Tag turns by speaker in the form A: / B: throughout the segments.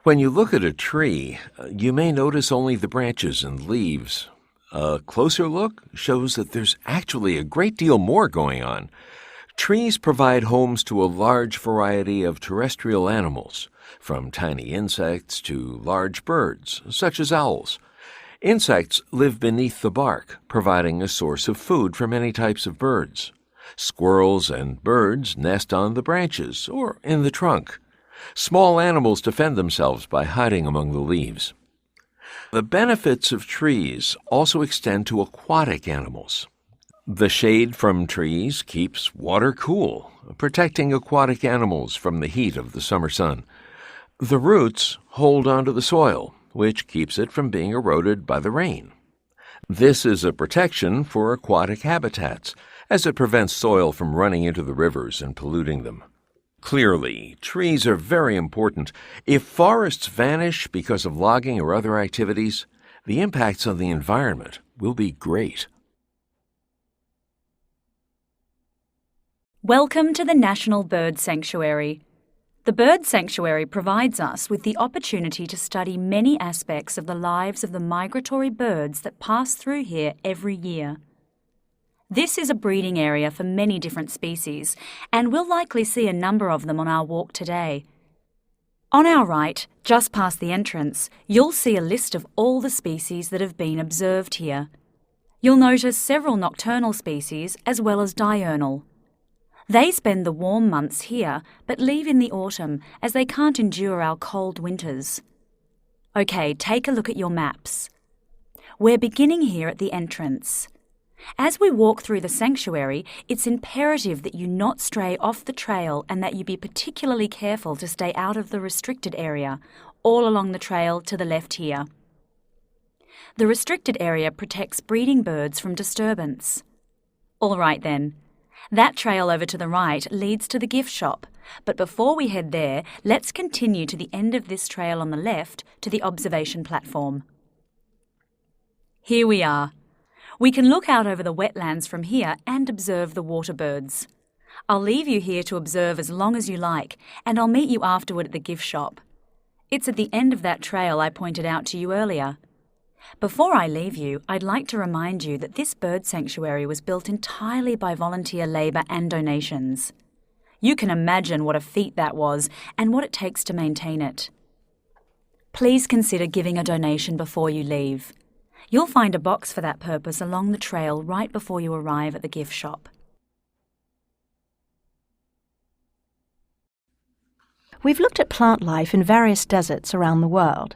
A: When you look at a tree, you may notice only the branches and leaves. A closer look shows that there's actually a great deal more going on. Trees provide homes to a large variety of terrestrial animals, from tiny insects to large birds, such as owls. Insects live beneath the bark, providing a source of food for many types of birds. Squirrels and birds nest on the branches or in the trunk. Small animals defend themselves by hiding among the leaves. The benefits of trees also extend to aquatic animals. The shade from trees keeps water cool, protecting aquatic animals from the heat of the summer sun. The roots hold onto the soil, which keeps it from being eroded by the rain. This is a protection for aquatic habitats, as it prevents soil from running into the rivers and polluting them. Clearly, trees are very important. If forests vanish because of logging or other activities, the impacts on the environment will be great.
B: Welcome to the National Bird Sanctuary. The Bird Sanctuary provides us with the opportunity to study many aspects of the lives of the migratory birds that pass through here every year. This is a breeding area for many different species, and we'll likely see a number of them on our walk today. On our right, just past the entrance, you'll see a list of all the species that have been observed here. You'll notice several nocturnal species as well as diurnal. They spend the warm months here, but leave in the autumn as they can't endure our cold winters. OK, take a look at your maps. We're beginning here at the entrance. As we walk through the sanctuary, it's imperative that you not stray off the trail and that you be particularly careful to stay out of the restricted area, all along the trail to the left here. The restricted area protects breeding birds from disturbance. All right then. That trail over to the right leads to the gift shop, but before we head there, let's continue to the end of this trail on the left to the observation platform. Here we are. We can look out over the wetlands from here and observe the water birds. I'll leave you here to observe as long as you like, and I'll meet you afterward at the gift shop. It's at the end of that trail I pointed out to you earlier. Before I leave you, I'd like to remind you that this bird sanctuary was built entirely by volunteer labour and donations. You can imagine what a feat that was and what it takes to maintain it. Please consider giving a donation before you leave. You'll find a box for that purpose along the trail right before you arrive at the gift shop.
C: We've looked at plant life in various deserts around the world.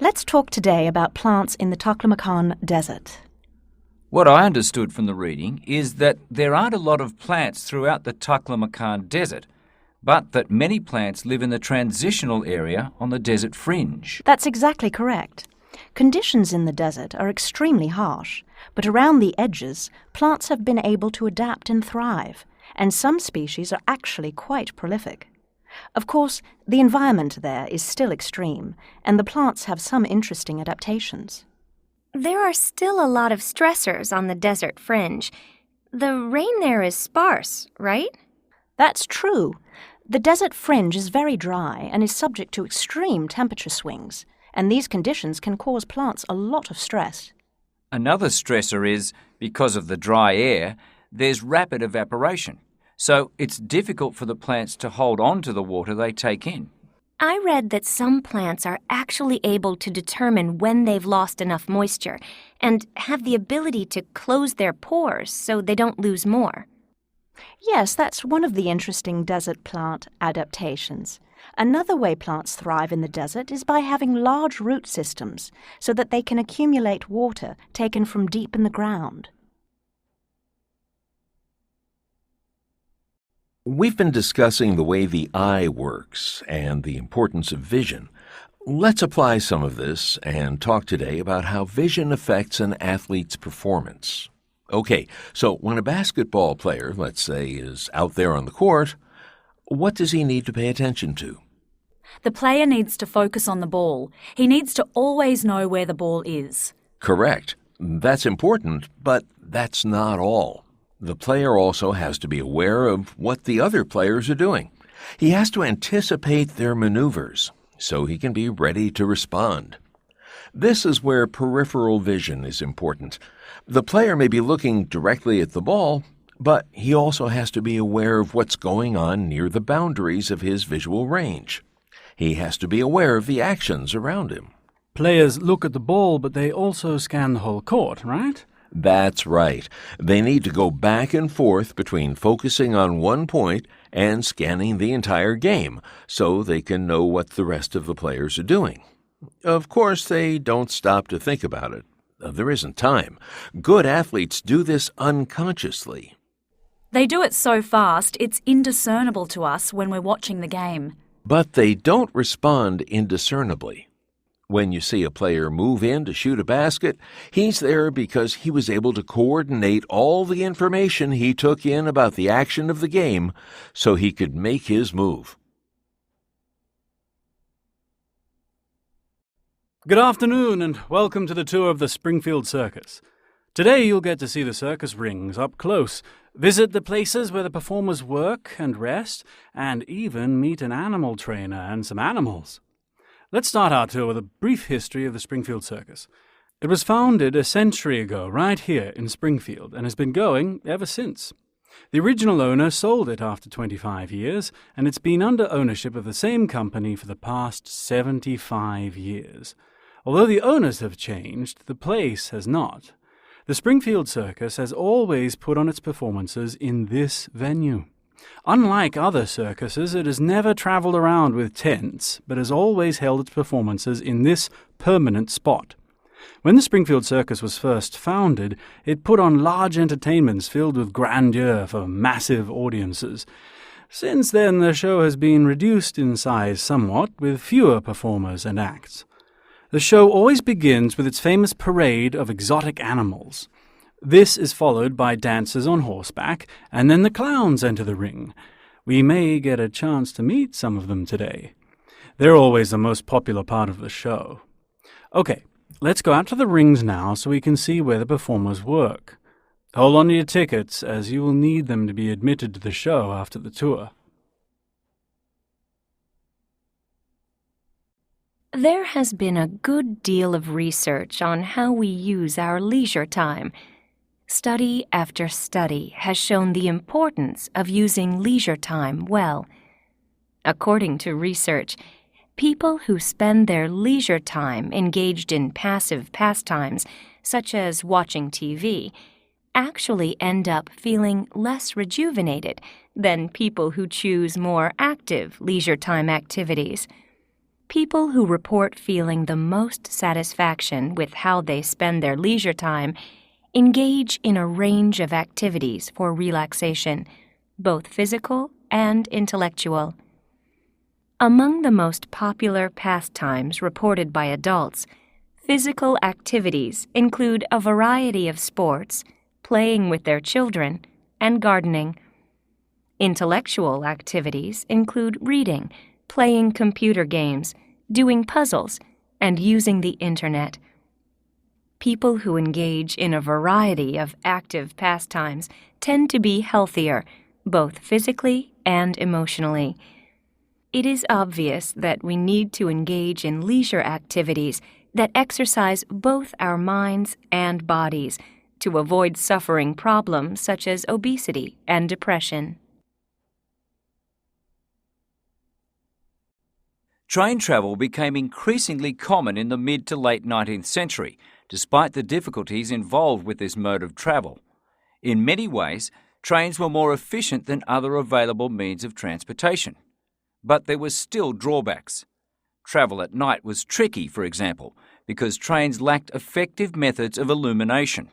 C: Let's talk today about plants in the Taklamakan Desert.
D: What I understood from the reading is that there aren't a lot of plants throughout the Taklamakan Desert, but that many plants live in the transitional area on the desert fringe.
C: That's exactly correct. Conditions in the desert are extremely harsh, but around the edges, plants have been able to adapt and thrive, and some species are actually quite prolific. Of course, the environment there is still extreme, and the plants have some interesting adaptations.
E: There are still a lot of stressors on the desert fringe. The rain there is sparse, right?
C: That's true. The desert fringe is very dry and is subject to extreme temperature swings, and these conditions can cause plants a lot of stress.
D: Another stressor is, because of the dry air, there's rapid evaporation. So it's difficult for the plants to hold on to the water they take in.
E: I read that some plants are actually able to determine when they've lost enough moisture and have the ability to close their pores so they don't lose more.
C: Yes, that's one of the interesting desert plant adaptations. Another way plants thrive in the desert is by having large root systems so that they can accumulate water taken from deep in the ground.
A: We've been discussing the way the eye works and the importance of vision. Let's apply some of this and talk today about how vision affects an athlete's performance. Okay, so when a basketball player, let's say, is out there on the court, what does he need to pay attention to?
B: The player needs to focus on the ball. He needs to always know where the ball is.
A: Correct. That's important, but that's not all. The player also has to be aware of what the other players are doing. He has to anticipate their maneuvers. so he can be ready to respond. This is where peripheral vision is important. The player may be looking directly at the ball, but he also has to be aware of what's going on near the boundaries of his visual range. He has to be aware of the actions around him.
F: Players look at the ball, but they also scan the whole court, right?
A: That's right. They need to go back and forth between focusing on one point and scanning the entire game, so they can know what the rest of the players are doing. Of course, they don't stop to think about it. There isn't time. Good athletes do this unconsciously.
B: They do it so fast, it's indiscernible to us when we're watching the game.
A: But they don't respond indiscernibly. When you see a player move in to shoot a basket, he's there because he was able to coordinate all the information he took in about the action of the game so he could make his move.
F: Good afternoon and welcome to the tour of the Springfield Circus. Today you'll get to see the circus rings up close, visit the places where the performers work and rest, and even meet an animal trainer and some animals. Let's start our tour with a brief history of the Springfield Circus. It was founded a century ago right here in Springfield and has been going ever since. The original owner sold it after 25 years, and it's been under ownership of the same company for the past 75 years. Although the owners have changed, the place has not. The Springfield Circus has always put on its performances in this venue. Unlike other circuses, it has never traveled around with tents, but has always held its performances in this permanent spot. When the Springfield Circus was first founded, it put on large entertainments filled with grandeur for massive audiences. Since then, the show has been reduced in size somewhat, with fewer performers and acts. The show always begins with its famous parade of exotic animals. This is followed by dancers on horseback, and then the clowns enter the ring. We may get a chance to meet some of them today. They're always the most popular part of the show. Okay, let's go out to the rings now so we can see where the performers work. Hold on to your tickets, as you will need them to be admitted to the show after the tour.
E: There has been a good deal of research on how we use our leisure time. Study after study has shown the importance of using leisure time well. According to research, people who spend their leisure time engaged in passive pastimes, such as watching TV, actually end up feeling less rejuvenated than people who choose more active leisure time activities. People who report feeling the most satisfaction with how they spend their leisure time engage in a range of activities for relaxation, both physical and intellectual. Among the most popular pastimes reported by adults, physical activities include a variety of sports, playing with their children, and gardening. Intellectual activities include reading, playing computer games, doing puzzles, and using the Internet. People who engage in a variety of active pastimes tend to be healthier, both physically and emotionally. It is obvious that we need to engage in leisure activities that exercise both our minds and bodies to avoid suffering problems such as obesity and depression.
D: Train travel became increasingly common in the mid to late 19th century, despite the difficulties involved with this mode of travel. In many ways, trains were more efficient than other available means of transportation. But there were still drawbacks. Travel at night was tricky, for example, because trains lacked effective methods of illumination.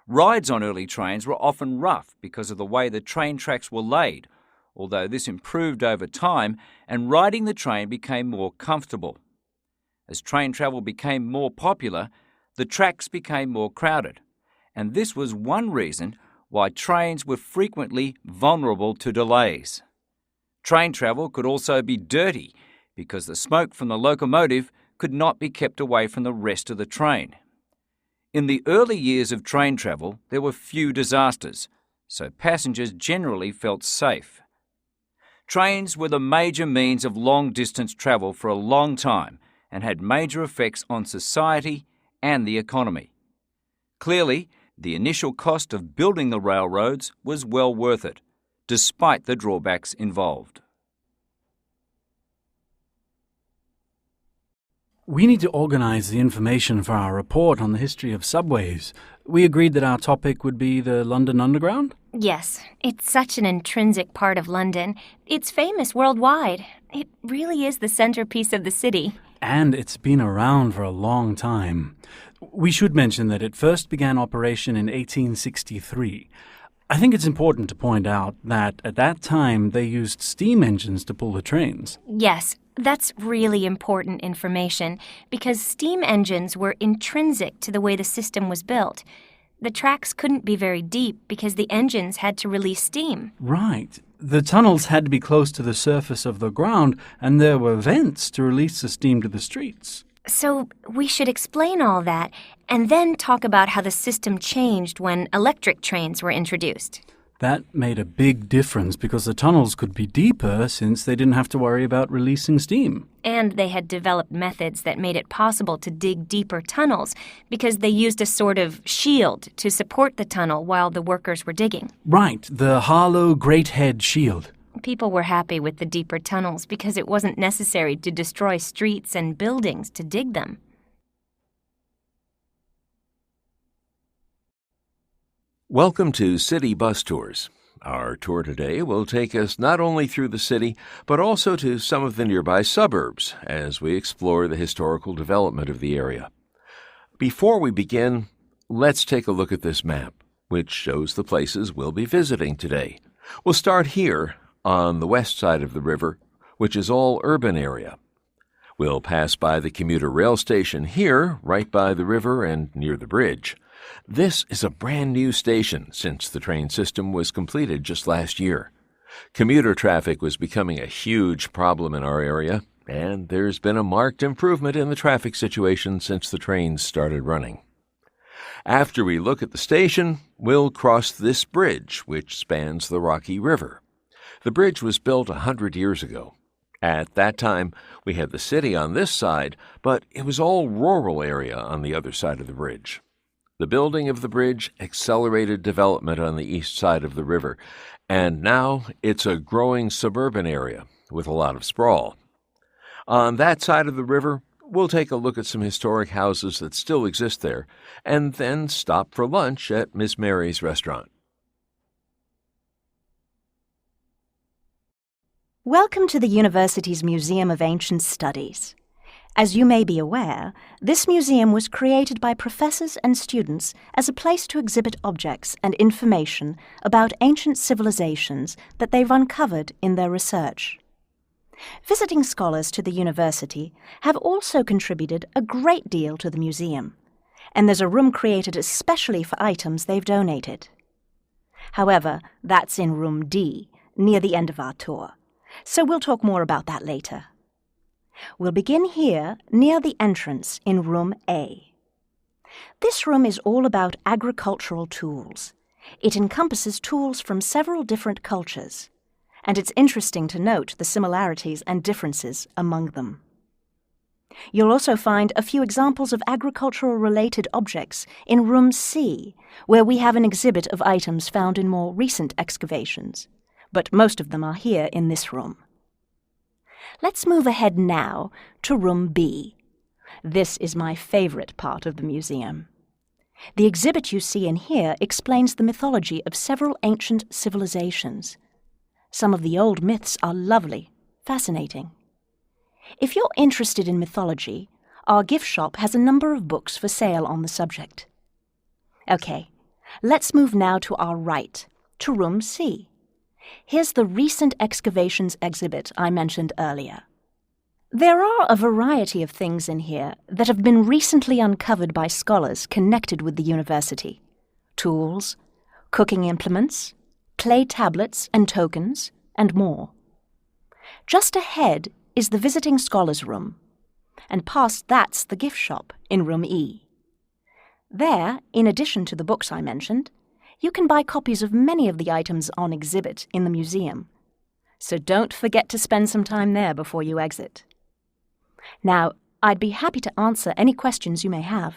D: Rides on early trains were often rough because of the way the train tracks were laid, although this improved over time and riding the train became more comfortable. As train travel became more popular, the tracks became more crowded, and this was one reason why trains were frequently vulnerable to delays. Train travel could also be dirty because the smoke from the locomotive could not be kept away from the rest of the train. In the early years of train travel, there were few disasters, so passengers generally felt safe. Trains were the major means of long-distance travel for a long time and had major effects on society and the economy. Clearly, the initial cost of building the railroads was well worth it, despite the drawbacks involved.
F: We need to organize the information for our report on the history of subways. We agreed that our topic would be the London Underground?
E: Yes, it's such an intrinsic part of London. It's famous worldwide. It really is the centerpiece of the city.
F: And it's been around for a long time. We should mention that it first began operation in 1863. I think it's important to point out that at that time they used steam engines to pull the trains.
E: Yes, that's really important information because steam engines were intrinsic to the way the system was built. The tracks couldn't be very deep because the engines had to release steam.
F: Right. The tunnels had to be close to the surface of the ground, and there were vents to release the steam to the streets.
E: So we should explain all that and then talk about how the system changed when electric trains were introduced.
F: That made a big difference because the tunnels could be deeper since they didn't have to worry about releasing steam.
E: And they had developed methods that made it possible to dig deeper tunnels because they used a sort of shield to support the tunnel while the workers were digging.
F: Right, the Harlow Great Head Shield.
E: People were happy with the deeper tunnels because it wasn't necessary to destroy streets and buildings to dig them.
A: Welcome to City Bus Tours. Our tour today will take us not only through the city, but also to some of the nearby suburbs as we explore the historical development of the area. Before we begin, let's take a look at this map, which shows the places we'll be visiting today. We'll start here on the west side of the river, which is all urban area. We'll pass by the commuter rail station here, right by the river and near the bridge. This is a brand new station since the train system was completed just last year. Commuter traffic was becoming a huge problem in our area, and there's been a marked improvement in the traffic situation since the trains started running. After we look at the station, we'll cross this bridge, which spans the Rocky River. The bridge was built 100 years ago. At that time, we had the city on this side, but it was all rural area on the other side of the bridge. The building of the bridge accelerated development on the east side of the river, and now it's a growing suburban area with a lot of sprawl. On that side of the river, we'll take a look at some historic houses that still exist there, and then stop for lunch at Miss Mary's restaurant.
C: Welcome to the university's Museum of Ancient Studies. As you may be aware, this museum was created by professors and students as a place to exhibit objects and information about ancient civilizations that they've uncovered in their research. Visiting scholars to the university have also contributed a great deal to the museum, and there's a room created especially for items they've donated. However, that's in room D, near the end of our tour, so we'll talk more about that later. We'll begin here, near the entrance in room A. This room is all about agricultural tools. It encompasses tools from several different cultures, and it's interesting to note the similarities and differences among them. You'll also find a few examples of agricultural-related objects in room C, where we have an exhibit of items found in more recent excavations, but most of them are here in this room. Let's move ahead now to room B. This is my favorite part of the museum. The exhibit you see in here explains the mythology of several ancient civilizations. Some of the old myths are lovely, fascinating. If you're interested in mythology, our gift shop has a number of books for sale on the subject. Okay, let's move now to our right, to room C. Here's the recent excavations exhibit I mentioned earlier. There are a variety of things in here that have been recently uncovered by scholars connected with the university. Tools, cooking implements, clay tablets and tokens, and more. Just ahead is the visiting scholars' room, and past that's the gift shop in room E. There, in addition to the books I mentioned, you can buy copies of many of the items on exhibit in the museum. So don't forget to spend some time there before you exit. Now, I'd be happy to answer any questions you may have.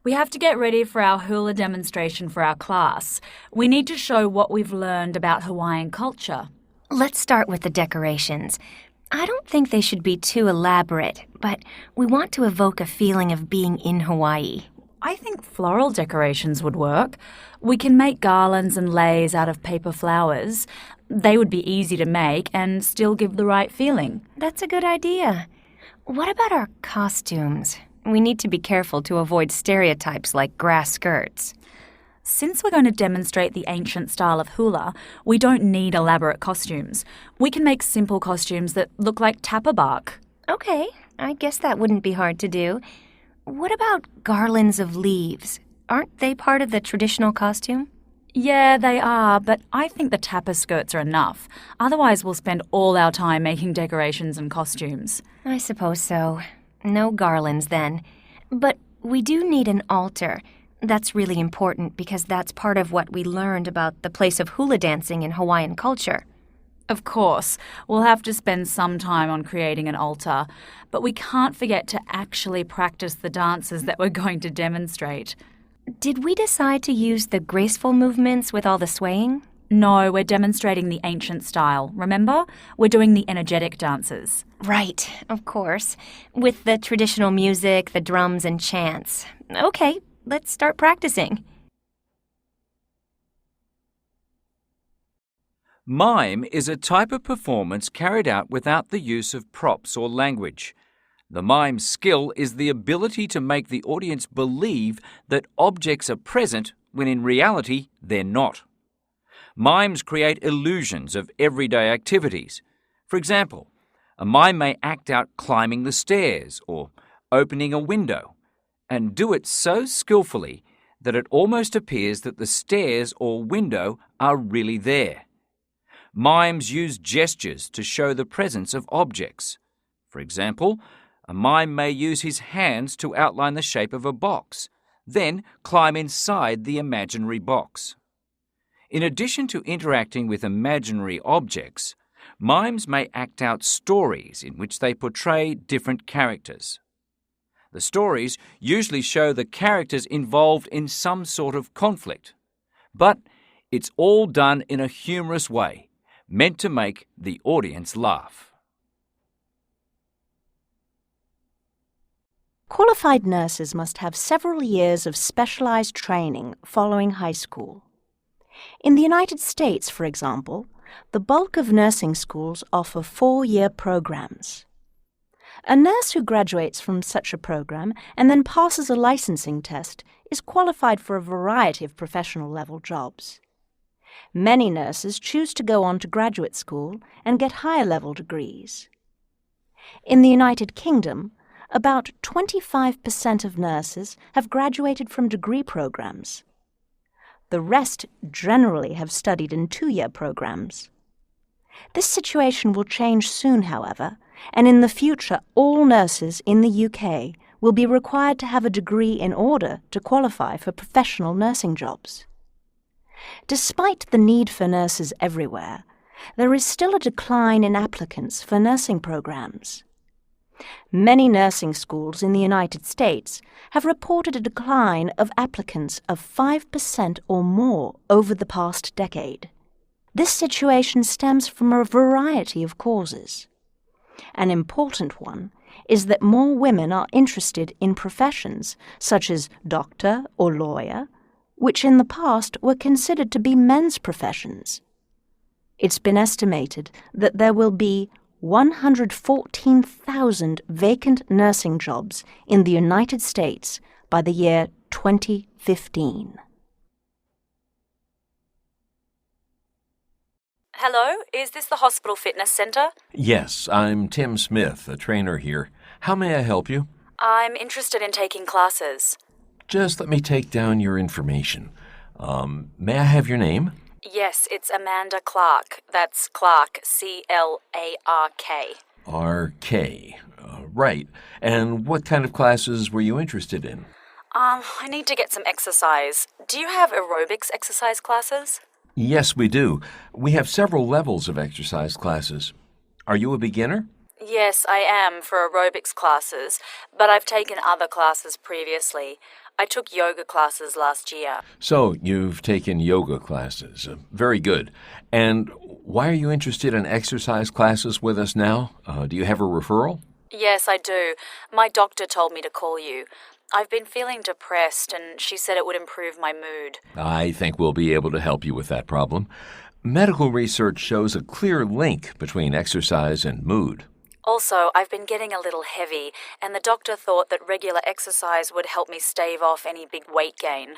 B: We have to get ready for our hula demonstration for our class. We need to show what we've learned about Hawaiian culture.
E: Let's start with the decorations. I don't think they should be too elaborate, but we want to evoke a feeling of being in Hawaii.
B: I think floral decorations would work. We can make garlands and leis out of paper flowers. They would be easy to make and still give the right feeling.
E: That's a good idea. What about our costumes? We need to be careful to avoid stereotypes like grass skirts.
B: Since we're going to demonstrate the ancient style of hula, we don't need elaborate costumes. We can make simple costumes that look like tapa bark.
E: Okay, I guess that wouldn't be hard to do. What about garlands of leaves? Aren't they part of the traditional costume?
B: Yeah, they are, but I think the tapa skirts are enough. Otherwise, we'll spend all our time making decorations and costumes.
E: I suppose so. No garlands then. But we do need an altar. That's really important because that's part of what we learned about the place of hula dancing in Hawaiian culture.
B: Of course, we'll have to spend some time on creating an altar, but we can't forget to actually practice the dances that we're going to demonstrate.
E: Did we decide to use the graceful movements with all the swaying?
B: No, we're demonstrating the ancient style. Remember? We're doing the energetic dances.
E: Right, of course. With the traditional music, the drums, and chants. Okay, let's start practicing.
D: Mime is a type of performance carried out without the use of props or language. The mime's skill is the ability to make the audience believe that objects are present when in reality they're not. Mimes create illusions of everyday activities. For example, a mime may act out climbing the stairs or opening a window, and do it so skillfully that it almost appears that the stairs or window are really there. Mimes use gestures to show the presence of objects. For example, a mime may use his hands to outline the shape of a box, then climb inside the imaginary box. In addition to interacting with imaginary objects, mimes may act out stories in which they portray different characters. The stories usually show the characters involved in some sort of conflict, but it's all done in a humorous way, meant to make the audience laugh.
C: Qualified nurses must have several years of specialized training following high school. In the United States, for example, the bulk of nursing schools offer 4-year programs. A nurse who graduates from such a program and then passes a licensing test is qualified for a variety of professional-level jobs. Many nurses choose to go on to graduate school and get higher-level degrees. In the United Kingdom, about 25% of nurses have graduated from degree programs. The rest generally have studied in 2-year programs. This situation will change soon, however, and in the future all nurses in the UK will be required to have a degree in order to qualify for professional nursing jobs. Despite the need for nurses everywhere, there is still a decline in applicants for nursing programs. Many nursing schools in the United States have reported a decline of applicants of 5% or more over the past decade. This situation stems from a variety of causes. An important one is that more women are interested in professions such as doctor or lawyer, which in the past were considered to be men's professions. It's been estimated that there will be 114,000 vacant nursing jobs in the United States by the year 2015.
B: Hello, is this the hospital fitness centre?
A: Yes, I'm Tim Smith, a trainer here. How may I help you?
B: I'm interested in taking classes.
A: Just let me take down your information. May I have your name?
B: Yes, it's Amanda Clark. That's Clark, C-L-A-R-K.
A: R.K. Right. And what kind of classes were you interested in?
B: I need to get some exercise. Do you have aerobics exercise classes?
A: Yes, we do. We have several levels of exercise classes. Are you a beginner?
B: Yes, I am for aerobics classes, but I've taken other classes previously. I took yoga classes last year.
A: So, you've taken yoga classes. Very good. And why are you interested in exercise classes with us now? Do you have a referral?
B: Yes, I do. My doctor told me to call you. I've been feeling depressed, and she said it would improve my mood.
A: I think we'll be able to help you with that problem. Medical research shows a clear link between exercise and mood.
B: Also, I've been getting a little heavy, and the doctor thought that regular exercise would help me stave off any big weight gain.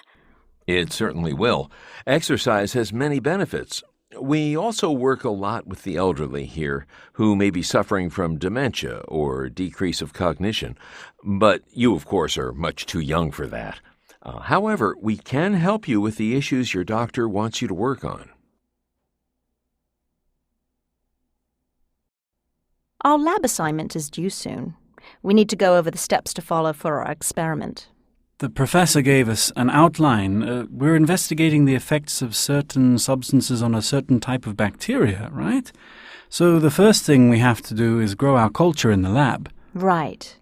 A: It certainly will. Exercise has many benefits. We also work a lot with the elderly here, who may be suffering from dementia or decrease of cognition. But you, of course, are much too young for that. However, we can help you with the issues your doctor wants you to work on.
C: Our lab assignment is due soon. We need to go over the steps to follow for our experiment.
F: The professor gave us an outline. We're investigating the effects of certain substances on a certain type of bacteria, right? So the first thing we have to do is grow our culture in the lab.
C: Right.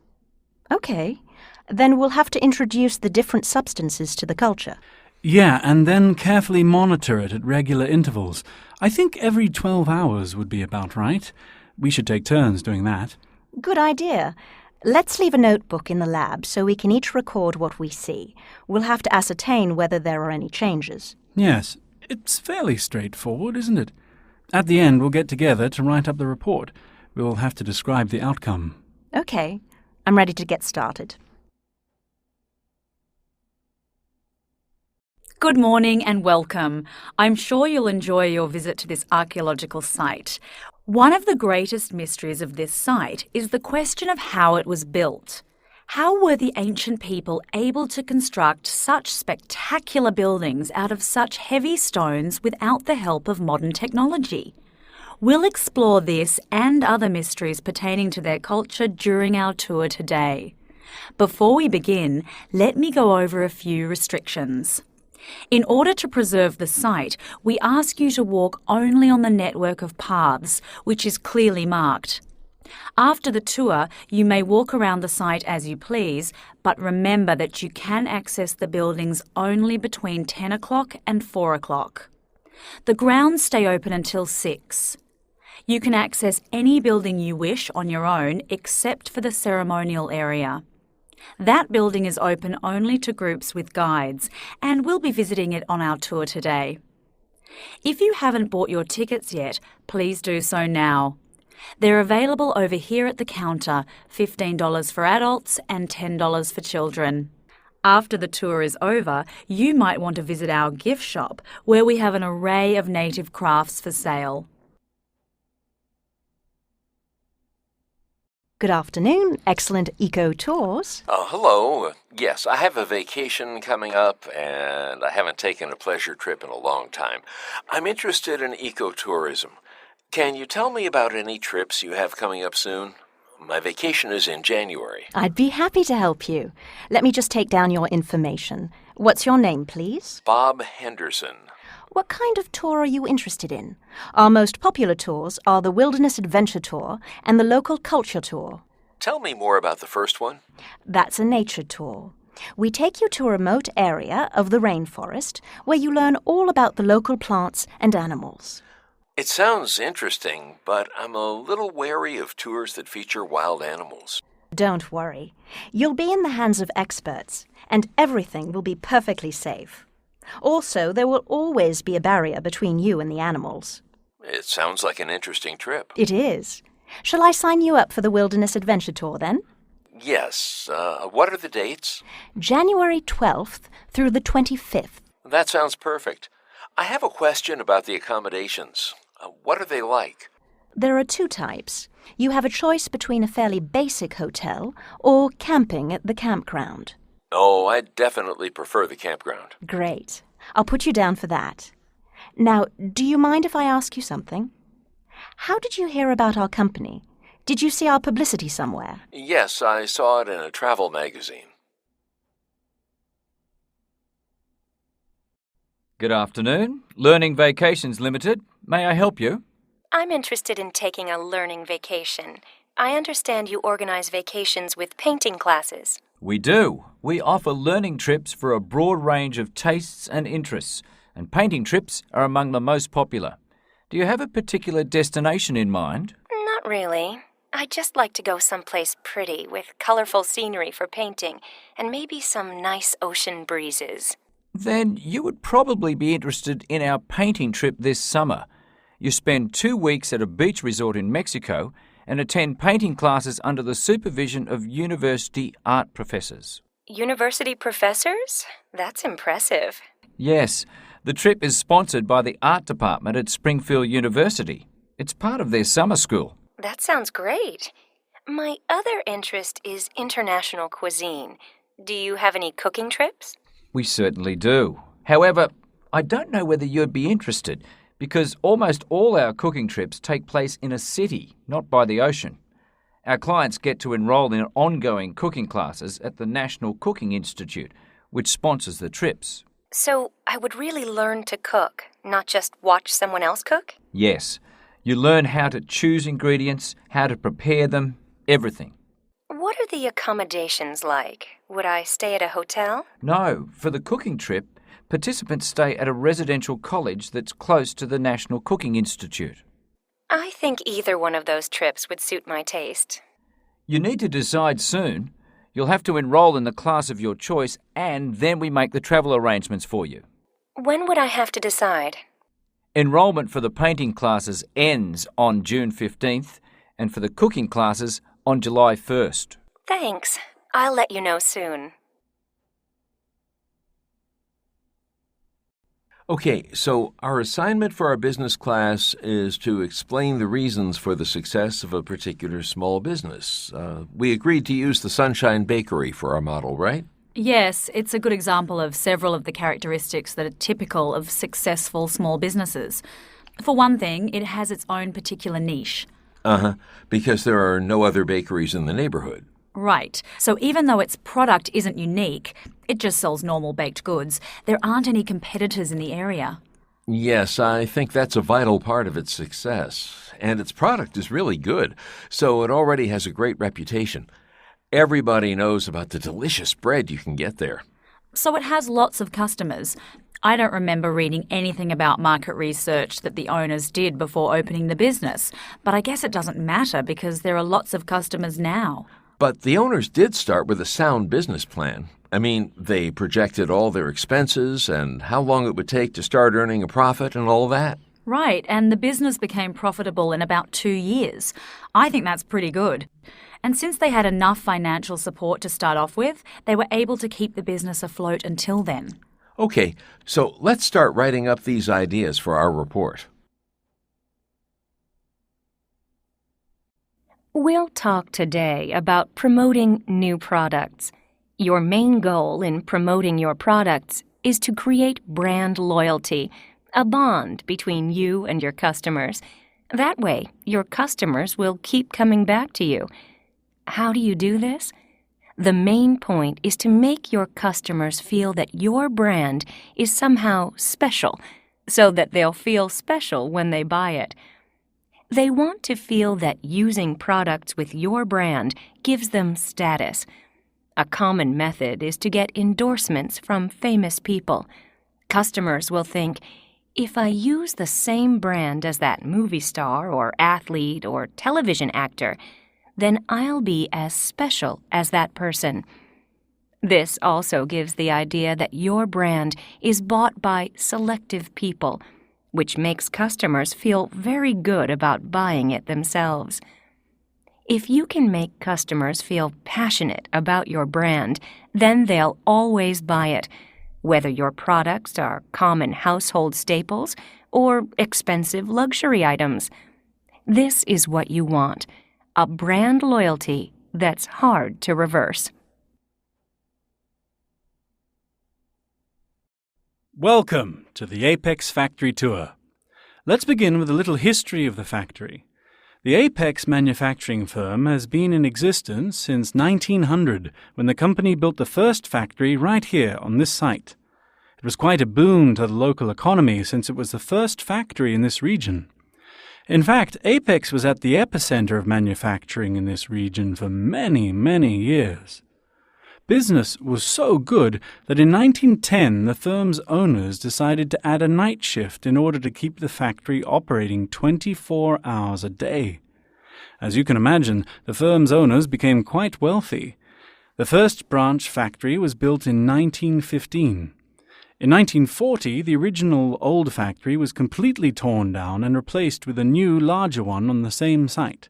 C: Okay. Then we'll have to introduce the different substances to the culture.
F: Yeah, and then carefully monitor it at regular intervals. I think every 12 hours would be about right. We should take turns doing that.
C: Good idea. Let's leave a notebook in the lab so we can each record what we see. We'll have to ascertain whether there are any changes.
F: Yes, it's fairly straightforward, isn't it? At the end, we'll get together to write up the report. We'll have to describe the outcome.
C: Okay. I'm ready to get started.
B: Good morning and welcome. I'm sure you'll enjoy your visit to this archaeological site. One of the greatest mysteries of this site is the question of how it was built. How were the ancient people able to construct such spectacular buildings out of such heavy stones without the help of modern technology? We'll explore this and other mysteries pertaining to their culture during our tour today. Before we begin, let me go over a few restrictions. In order to preserve the site, we ask you to walk only on the network of paths, which is clearly marked. After the tour, you may walk around the site as you please, but remember that you can access the buildings only between 10 o'clock and 4 o'clock. The grounds stay open until 6. You can access any building you wish on your own except for the ceremonial area. That building is open only to groups with guides, and we'll be visiting it on our tour today. If you haven't bought your tickets yet, please do so now. They're available over here at the counter, $15 for adults and $10 for children. After the tour is over, you might want to visit our gift shop, where we have an array of native crafts for sale.
C: Good afternoon. Excellent eco tours.
A: Hello. Yes, I have a vacation coming up, and I haven't taken a pleasure trip in a long time. I'm interested in ecotourism. Can you tell me about any trips you have coming up soon? My vacation is in January.
C: I'd be happy to help you. Let me just take down your information. What's your name, please?
A: Bob Henderson.
C: What kind of tour are you interested in? Our most popular tours are the Wilderness Adventure Tour and the Local Culture Tour.
A: Tell me more about the first one.
C: That's a nature tour. We take you to a remote area of the rainforest where you learn all about the local plants and animals.
A: It sounds interesting, but I'm a little wary of tours that feature wild animals.
C: Don't worry. You'll be in the hands of experts, and everything will be perfectly safe. Also, there will always be a barrier between you and the animals.
A: It sounds like an interesting trip.
C: It is. Shall I sign you up for the Wilderness Adventure Tour, then?
A: Yes. What are the dates?
C: January 12th through the 25th.
A: That sounds perfect. I have a question about the accommodations. What are they like?
C: There are 2 types. You have a choice between a fairly basic hotel or camping at the campground.
A: Oh, I definitely prefer the campground.
C: Great. I'll put you down for that. Now, do you mind if I ask you something? How did you hear about our company? Did you see our publicity somewhere?
A: Yes, I saw it in a travel magazine.
D: Good afternoon. Learning Vacations Limited. May I help you?
E: I'm interested in taking a learning vacation. I understand you organize vacations with painting classes.
D: We do. We offer learning trips for a broad range of tastes and interests, and painting trips are among the most popular. Do you have a particular destination in mind?
E: Not really. I'd just like to go someplace pretty with colorful scenery for painting and maybe some nice ocean breezes.
D: Then you would probably be interested in our painting trip this summer. You spend 2 weeks at a beach resort in Mexico and attend painting classes under the supervision of university art professors.
E: University professors? That's impressive.
D: Yes, the trip is sponsored by the art department at Springfield University. It's part of their summer school.
E: That sounds great. My other interest is international cuisine. Do you have any cooking trips?
D: We certainly do. However, I don't know whether you'd be interested because almost all our cooking trips take place in a city, not by the ocean. Our clients get to enroll in ongoing cooking classes at the National Cooking Institute, which sponsors the trips.
E: So I would really learn to cook, not just watch someone else cook?
D: Yes, you learn how to choose ingredients, how to prepare them, everything.
E: What are the accommodations like? Would I stay at a hotel?
D: No, for the cooking trip, participants stay at a residential college that's close to the National Cooking Institute.
E: I think either one of those trips would suit my taste.
D: You need to decide soon. You'll have to enroll in the class of your choice and then we make the travel arrangements for you.
E: When would I have to decide?
D: Enrolment for the painting classes ends on June 15th and for the cooking classes on July 1st.
E: Thanks. I'll let you know soon.
A: Okay, so our assignment for our business class is to explain the reasons for the success of a particular small business. We agreed to use the Sunshine Bakery for our model, right?
B: Yes, it's a good example of several of the characteristics that are typical of successful small businesses. For one thing, it has its own particular niche.
A: Because there are no other bakeries in the neighborhood.
B: Right. So even though its product isn't unique, it just sells normal baked goods, there aren't any competitors in the area.
A: Yes, I think that's a vital part of its success. And its product is really good, so it already has a great reputation. Everybody knows about the delicious bread you can get there.
B: So it has lots of customers. I don't remember reading anything about market research that the owners did before opening the business, but I guess it doesn't matter because there are lots of customers now.
A: But the owners did start with a sound business plan. I mean, they projected all their expenses and how long it would take to start earning a profit and all that.
B: Right, and the business became profitable in about 2 years. I think that's pretty good. And since they had enough financial support to start off with, they were able to keep the business afloat until then.
A: Okay, so let's start writing up these ideas for our report.
E: We'll talk today about promoting new products. Your main goal in promoting your products is to create brand loyalty, a bond between you and your customers. That way, your customers will keep coming back to you. How do you do this? The main point is to make your customers feel that your brand is somehow special, so that they'll feel special when they buy it. They want to feel that using products with your brand gives them status. A common method is to get endorsements from famous people. Customers will think, if I use the same brand as that movie star or athlete or television actor, then I'll be as special as that person. This also gives the idea that your brand is bought by selective people, which makes customers feel very good about buying it themselves. If you can make customers feel passionate about your brand, then they'll always buy it, whether your products are common household staples or expensive luxury items. This is what you want, a brand loyalty that's hard to reverse.
F: Welcome to the Apex Factory Tour. Let's begin with a little history of the factory. The Apex manufacturing firm has been in existence since 1900, when the company built the first factory right here on this site. It It was quite a boon to the local economy since it was the first factory in this region. In fact, Apex was at the epicenter of manufacturing in this region for many, many years. Business was so good that in 1910 the firm's owners decided to add a night shift in order to keep the factory operating 24 hours a day. As you can imagine, the firm's owners became quite wealthy. The first branch factory was built in 1915. In 1940, the original old factory was completely torn down and replaced with a new, larger one on the same site.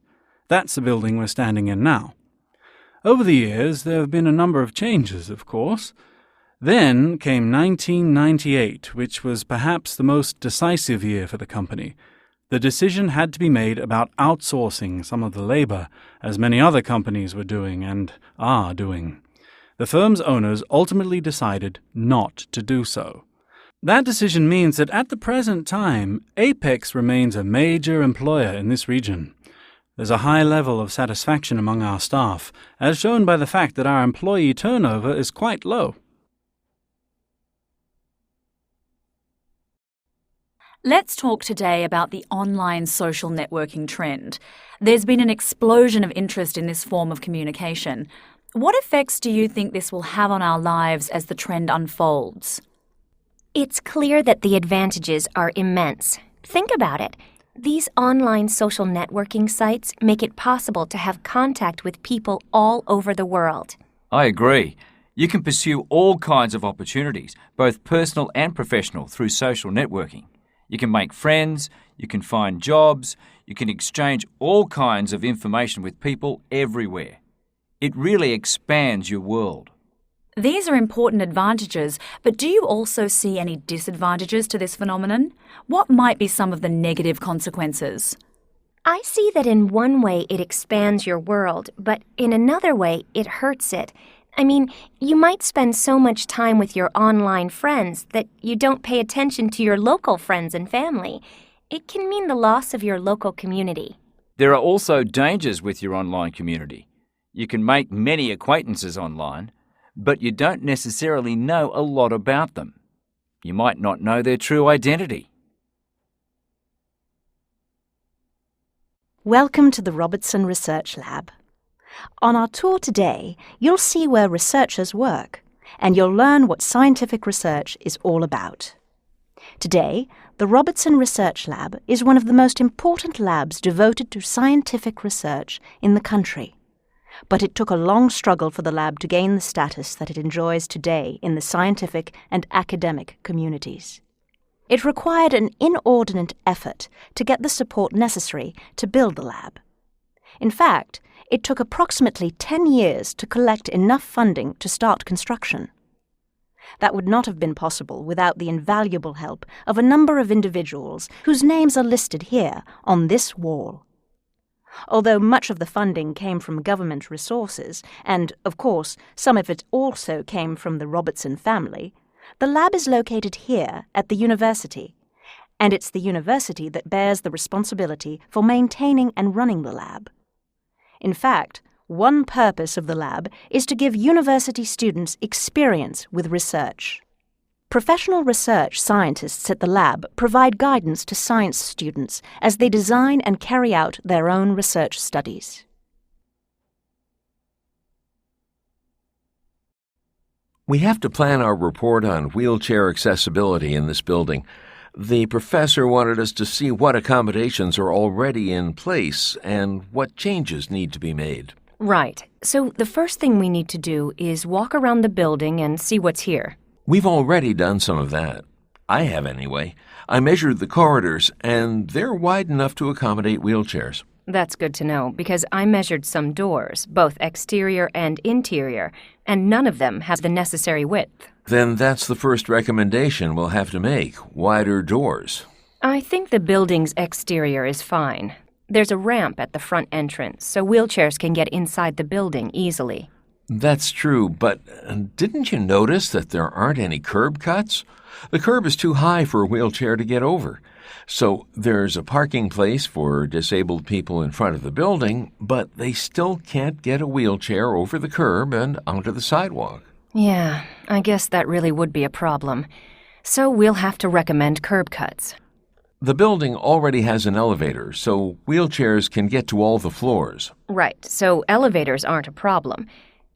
F: That's the building we're standing in now. Over the years, there have been a number of changes, of course. Then came 1998, which was perhaps the most decisive year for the company. The decision had to be made about outsourcing some of the labor, as many other companies were doing and are doing. The firm's owners ultimately decided not to do so. That decision means that at the present time, Apex remains a major employer in this region. There's a high level of satisfaction among our staff, as shown by the fact that our employee turnover is quite low.
B: Let's talk today about the online social networking trend. There's been an explosion of interest in this form of communication. What effects do you think this will have on our lives as the trend unfolds?
E: It's clear that the advantages are immense. Think about it. These online social networking sites make it possible to have contact with people all over the world.
D: I agree. You can pursue all kinds of opportunities, both personal and professional, through social networking. You can make friends, you can find jobs, you can exchange all kinds of information with people everywhere. It really expands your world.
B: These are important advantages, but do you also see any disadvantages to this phenomenon? What might be some of the negative consequences?
E: I see that in one way it expands your world, but in another way it hurts it. I mean, you might spend so much time with your online friends that you don't pay attention to your local friends and family. It can mean the loss of your local community.
D: There are also dangers with your online community. You can make many acquaintances online, but you don't necessarily know a lot about them. You might not know their true identity.
C: Welcome to the Robertson Research Lab. On our tour today, you'll see where researchers work, and you'll learn what scientific research is all about. Today, the Robertson Research Lab is one of the most important labs devoted to scientific research in the country. But it took a long struggle for the lab to gain the status that it enjoys today in the scientific and academic communities. It required an inordinate effort to get the support necessary to build the lab. In fact, it took approximately 10 years to collect enough funding to start construction. That would not have been possible without the invaluable help of a number of individuals whose names are listed here on this wall. Although much of the funding came from government resources, and, of course, some of it also came from the Robertson family, the lab is located here at the university, and it's the university that bears the responsibility for maintaining and running the lab. In fact, one purpose of the lab is to give university students experience with research. Professional research scientists at the lab provide guidance to science students as they design and carry out their own research studies.
A: We have to plan our report on wheelchair accessibility in this building. The professor wanted us to see what accommodations are already in place and what changes need to be made.
E: Right. So the first thing we need to do is walk around the building and see what's here.
A: We've already done some of that. I have anyway. I measured the corridors, and they're wide enough to accommodate wheelchairs.
E: That's good to know, because I measured some doors, both exterior and interior, and none of them have the necessary width.
A: Then that's the first recommendation we'll have to make, wider doors.
E: I think the building's exterior is fine. There's a ramp at the front entrance, so wheelchairs can get inside the building easily.
A: That's true, but didn't you notice that there aren't any curb cuts? The curb is too high for a wheelchair to get over. So there's a parking place for disabled people in front of the building, but they still can't get a wheelchair over the curb and onto the sidewalk.
E: Yeah, I guess that really would be a problem. so we'll have to recommend curb cuts.
A: The building already has an elevator, so wheelchairs can get to all the floors.
E: Right, so elevators aren't a problem.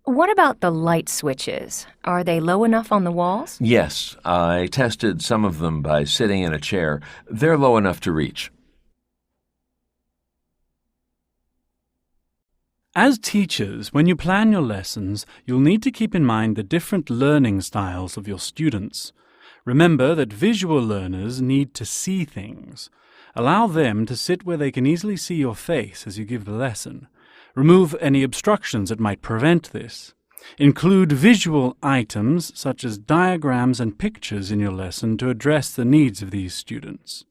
E: What about the light switches? Are they low enough on the walls?
A: Yes, I tested some of them by sitting in a chair. They're low enough to reach.
F: As teachers, when you plan your lessons, you'll need to keep in mind the different learning styles of your students. Remember that visual learners need to see things. Allow them to sit where they can easily see your face as you give the lesson. Remove any obstructions that might prevent this. Include visual items such as diagrams and pictures in your lesson to address the needs of these students.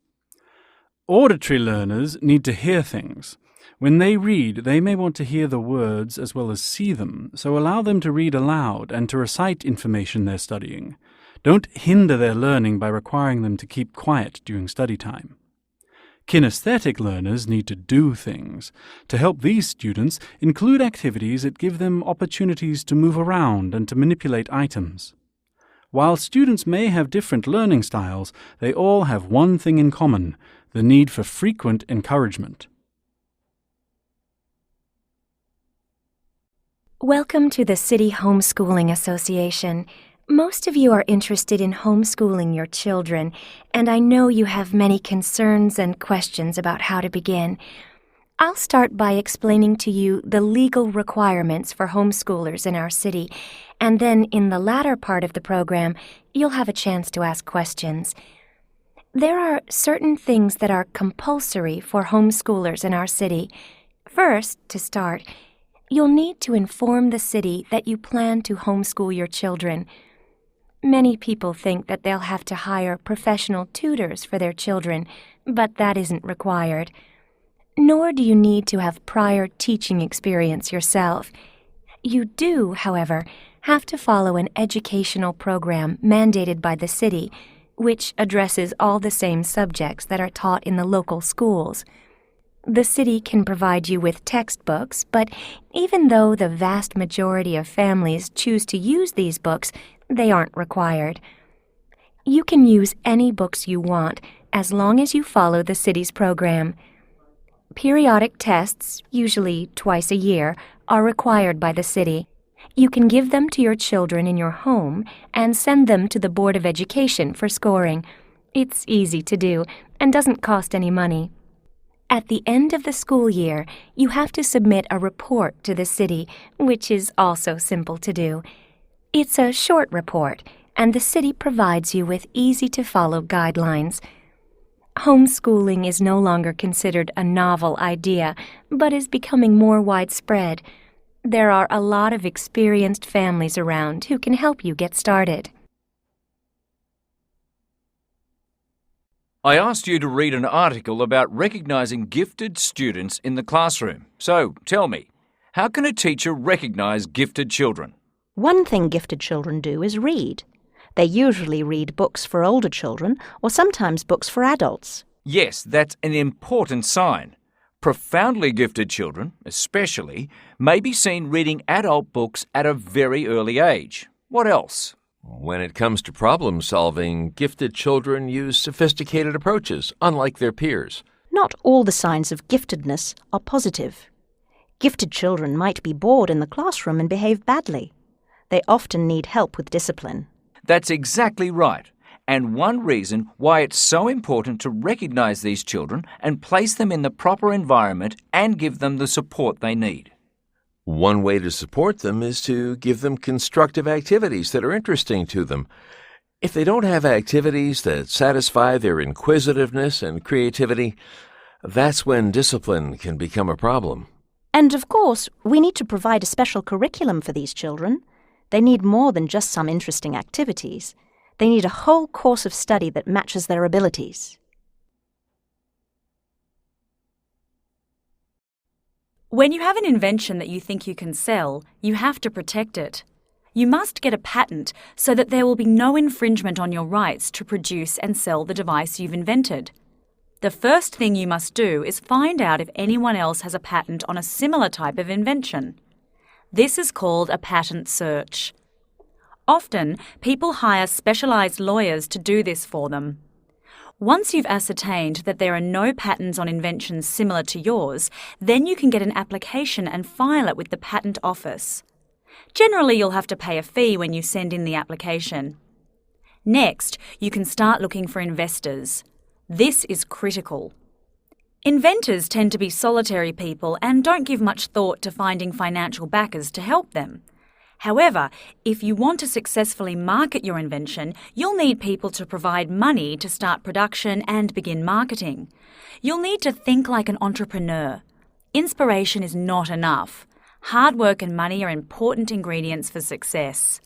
F: Auditory learners need to hear things. When they read, they may want to hear the words as well as see them, so allow them to read aloud and to recite information they're studying. Don't hinder their learning by requiring them to keep quiet during study time. Kinesthetic learners need to do things. To help these students, include activities that give them opportunities to move around and to manipulate items. While students may have different learning styles, they all have one thing in common: the need for frequent encouragement.
E: Welcome to the City Homeschooling Association. Most of you are interested in homeschooling your children, and I know you have many concerns and questions about how to begin. I'll start by explaining to you the legal requirements for homeschoolers in our city, and then in the latter part of the program, you'll have a chance to ask questions. There are certain things that are compulsory for homeschoolers in our city. First, to start, you'll need to inform the city that you plan to homeschool your children. Many people think that they'll have to hire professional tutors for their children, but that isn't required. Nor do you need to have prior teaching experience yourself. You do, however, have to follow an educational program mandated by the city, which addresses all the same subjects that are taught in the local schools. The city can provide you with textbooks, but even though the vast majority of families choose to use these books, they aren't required. You can use any books you want as long as you follow the city's program. Periodic tests, usually twice a year, are required by the city. You can give them to your children in your home and send them to the Board of Education for scoring. It's easy to do and doesn't cost any money. At the end of the school year, you have to submit a report to the city, which is also simple to do. It's a short report, and the city provides you with easy-to-follow guidelines. Homeschooling is no longer considered a novel idea, but is becoming more widespread. There are a lot of experienced families around who can help you get started.
D: I asked you to read an article about recognizing gifted students in the classroom. So, tell me, how can a teacher recognize gifted children?
C: One thing gifted children do is read. They usually read books for older children or sometimes books for adults.
D: Yes, that's an important sign. Profoundly gifted children, especially, may be seen reading adult books at a very early age. What else?
A: When it comes to problem solving, gifted children use sophisticated approaches, unlike their peers.
C: Not all the signs of giftedness are positive. Gifted children might be bored in the classroom and behave badly. They often need help with discipline.
D: That's exactly right. And one reason why it's so important to recognize these children and place them in the proper environment and give them the support they need.
A: One way to support them is to give them constructive activities that are interesting to them. If they don't have activities that satisfy their inquisitiveness and creativity, that's when discipline can become a problem.
C: And of course, we need to provide a special curriculum for these children. They need more than just some interesting activities. They need a whole course of study that matches their abilities.
B: When you have an invention that you think you can sell, you have to protect it. You must get a patent so that there will be no infringement on your rights to produce and sell the device you've invented. The first thing you must do is find out if anyone else has a patent on a similar type of invention. This is called a patent search. Often, people hire specialised lawyers to do this for them. Once you've ascertained that there are no patents on inventions similar to yours, then you can get an application and file it with the Patent Office. Generally, you'll have to pay a fee when you send in the application. Next, you can start looking for investors. This is critical. Inventors tend to be solitary people and don't give much thought to finding financial backers to help them. However, if you want to successfully market your invention, you'll need people to provide money to start production and begin marketing. You'll need to think like an entrepreneur. Inspiration is not enough. Hard work and money are important ingredients for success.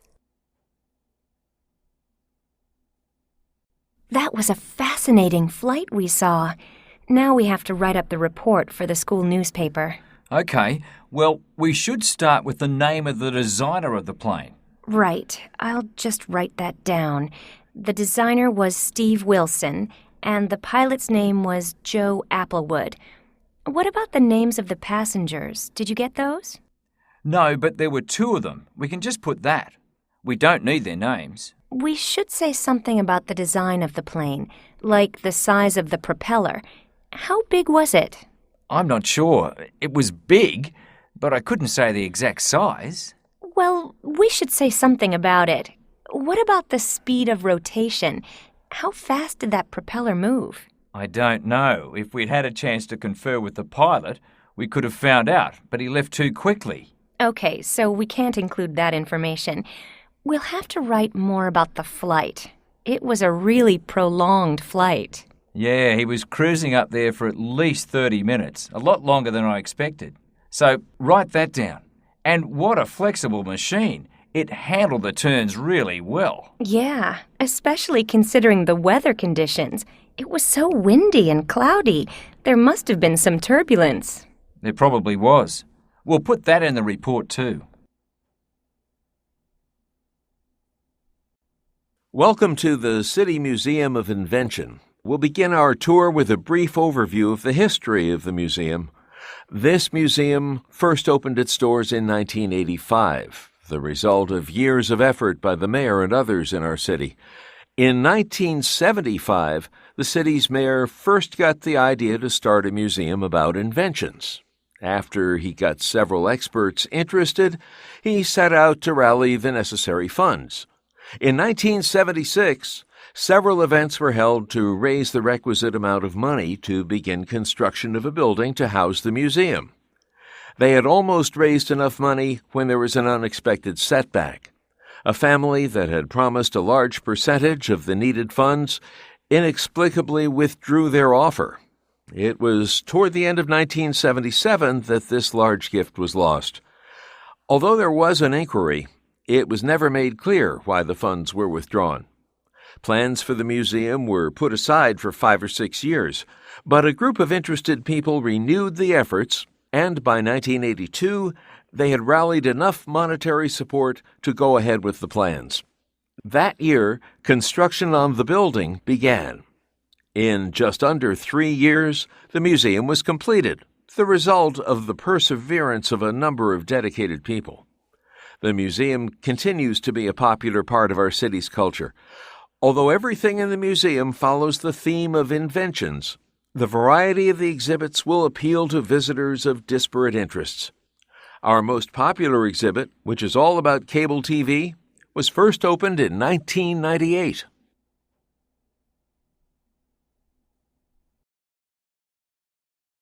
E: That was a fascinating flight we saw. Now we have to write up the report for the school newspaper.
D: OK, well, we should start with the name of the designer of the plane.
E: Right, I'll just write that down. The designer was Steve Wilson, and the pilot's name was Joe Applewood. What about the names of the passengers? Did you get those?
D: No, but there were two of them. We can just put that. We don't need their names.
E: We should say something about the design of the plane, like the size of the propeller. How big was it?
D: I'm not sure. It was big, but I couldn't say the exact size.
E: Well, we should say something about it. What about the speed of rotation? How fast did that propeller move?
D: I don't know. If we'd had a chance to confer with the pilot, we could have found out, but he left too quickly.
E: Okay, so we can't include that information. We'll have to write more about the flight. It was a really prolonged flight.
D: Yeah, he was cruising up there for at least 30 minutes, a lot longer than I expected. So write that down. And what a flexible machine. It handled the turns really well.
E: Yeah, especially considering the weather conditions. It was so windy and cloudy. There must have been some turbulence.
D: There probably was. We'll put that in the report too.
A: Welcome to the City Museum of Invention. We'll begin our tour with a brief overview of the history of the museum. This museum first opened its doors in 1985, the result of years of effort by the mayor and others in our city. In 1975, the city's mayor first got the idea to start a museum about inventions. After he got several experts interested, he set out to rally the necessary funds. In 1976, several events were held to raise the requisite amount of money to begin construction of a building to house the museum. They had almost raised enough money when there was an unexpected setback. A family that had promised a large percentage of the needed funds inexplicably withdrew their offer. It was toward the end of 1977 that this large gift was lost. Although there was an inquiry, it was never made clear why the funds were withdrawn. Plans for the museum were put aside for 5 or 6 years, but a group of interested people renewed the efforts, and by 1982, they had rallied enough monetary support to go ahead with the plans. That year, construction on the building began. In just under 3 years, the museum was completed, the result of the perseverance of a number of dedicated people. The museum continues to be a popular part of our city's culture. Although everything in the museum follows the theme of inventions, the variety of the exhibits will appeal to visitors of disparate interests. Our most popular exhibit, which is all about cable TV, was first opened in 1998.